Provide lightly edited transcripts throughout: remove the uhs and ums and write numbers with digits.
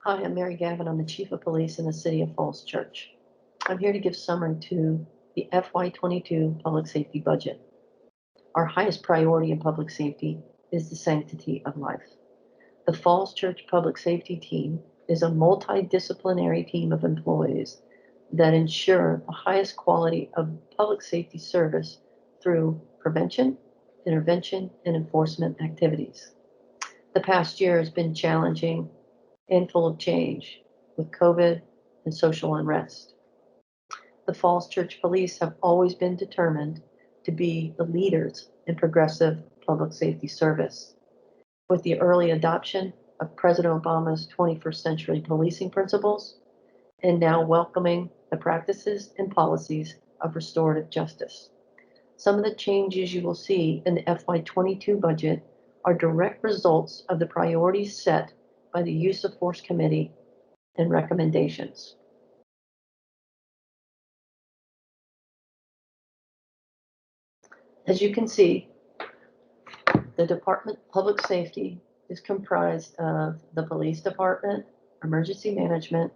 Hi, I'm Mary Gavin. I'm the Chief of Police in the City of Falls Church. I'm here to give summary to the FY22 public safety budget. Our highest priority in public safety is the sanctity of life. The Falls Church Public Safety Team is a multidisciplinary team of employees that ensure the highest quality of public safety service through prevention, intervention, and enforcement activities. The past year has been challenging and full of change with COVID and social unrest. The Falls Church Police have always been determined to be the leaders in progressive public safety service. With the early adoption of President Obama's 21st century policing principles, and now welcoming the practices and policies of restorative justice. Some of the changes you will see in the FY22 budget are direct results of the priorities set by the Use of Force Committee and recommendations. As you can see, the Department of Public Safety is comprised of the Police Department, Emergency Management,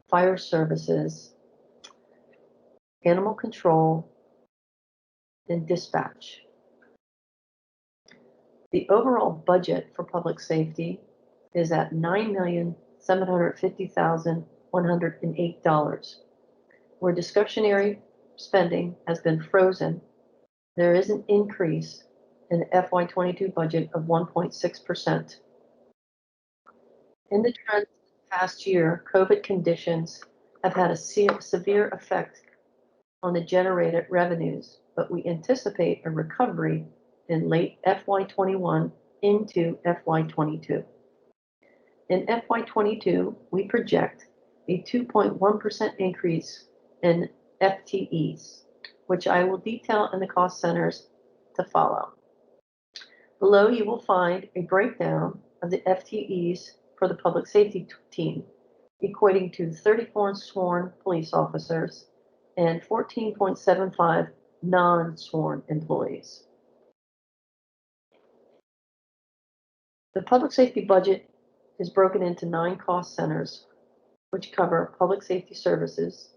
Fire Services, Animal Control, and Dispatch. The overall budget for public safety is at $9,750,108. Where discretionary spending has been frozen, there is an increase in the FY22 budget of 1.6%. In the trend past year, COVID conditions have had a severe effect on the generated revenues, but we anticipate a recovery in late FY21 into FY22. In FY22, we project a 2.1% increase in FTEs, which I will detail in the cost centers to follow. Below, you will find a breakdown of the FTEs for the public safety team, equating to 34 sworn police officers and 14.75 non-sworn employees. The public safety budget is broken into 9 cost centers, which cover public safety services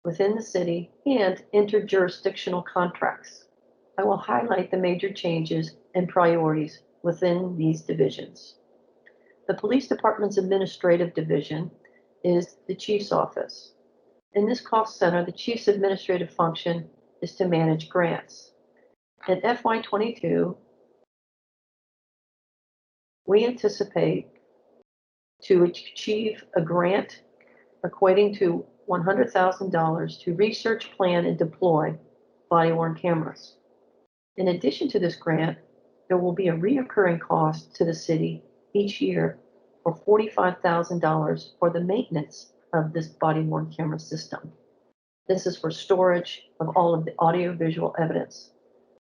within the city and interjurisdictional contracts. I will highlight the major changes and priorities within these divisions. The Police Department's administrative division is the Chief's office. In this cost center, the Chief's administrative function is to manage grants. In FY22, we anticipate to achieve a grant equating to $100,000 to research, plan, and deploy body-worn cameras. In addition to this grant, there will be a reoccurring cost to the city each year for $45,000 for the maintenance of this body-worn camera system. This is for storage of all of the audio-visual evidence.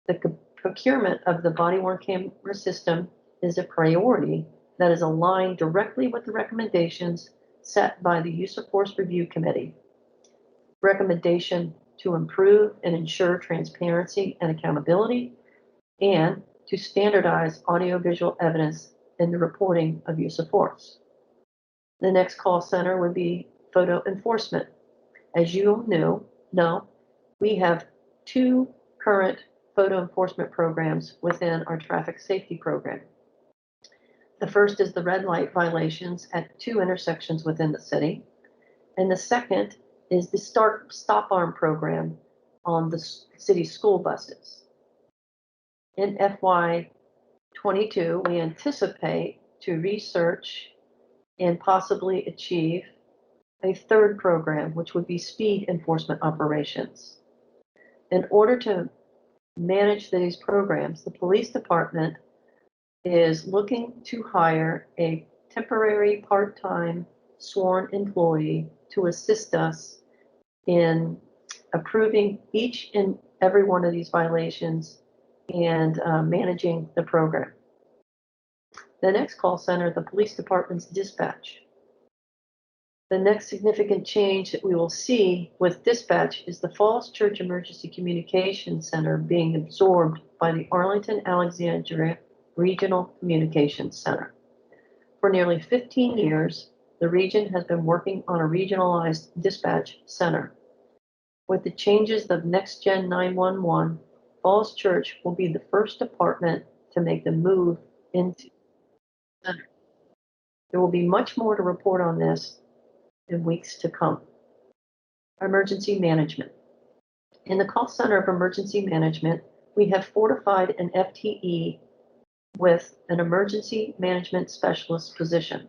The procurement of the body-worn camera system is a priority that is aligned directly with the recommendations set by the Use of Force Review Committee. Recommendation to improve and ensure transparency and accountability, and to standardize audiovisual evidence in the reporting of use of force. The next call center would be photo enforcement. As you know, we have 2 current photo enforcement programs within our traffic safety program. The first is the red light violations at 2 intersections within the city, and the second is the stop arm program on the city school buses. In FY22, we anticipate to research and possibly achieve a third program, which would be speed enforcement operations. In order to manage these programs, the police department is looking to hire a temporary part-time sworn employee to assist us in approving each and every one of these violations and managing the program. The next call center, the police department's dispatch. The next significant change that we will see with dispatch is the Falls Church Emergency Communications Center being absorbed by the Arlington-Alexandria Regional Communications Center. For nearly 15 years, the region has been working on a regionalized dispatch center. With the changes of Next Gen 911, Falls Church will be the first department to make the move into the center. There will be much more to report on this in weeks to come. Emergency management. In the call center of emergency management, we have fortified an FTE with an emergency management specialist position.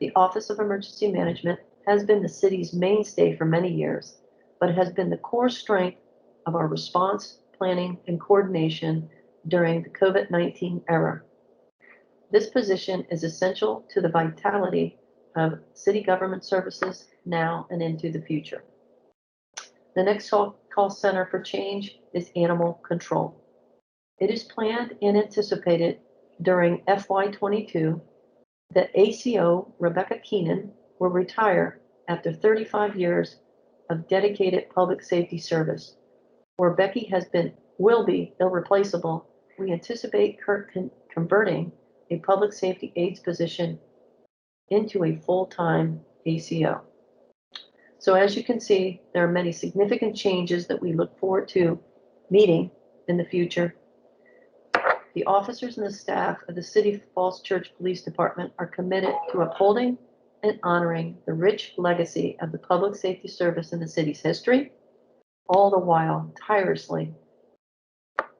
The Office of Emergency Management has been the city's mainstay for many years, but has been the core strength of our response, planning, and coordination during the COVID-19 era. This position is essential to the vitality of city government services now and into the future. The next call center for change is animal control. It is planned and anticipated during FY2022 that ACO Rebecca Keenan will retire after 35 years of dedicated public safety service. Where Becky will be irreplaceable, we anticipate converting a public safety aides position into a full-time ACO. So as you can see, there are many significant changes that we look forward to meeting in the future. The officers and the staff of the City Falls Church Police Department are committed to upholding and honoring the rich legacy of the public safety service in the city's history, all the while tirelessly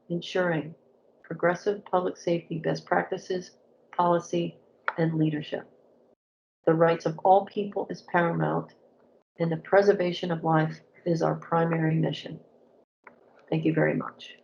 ensuring progressive public safety best practices, policy, and leadership. The rights of all people is paramount, and the preservation of life is our primary mission. Thank you very much.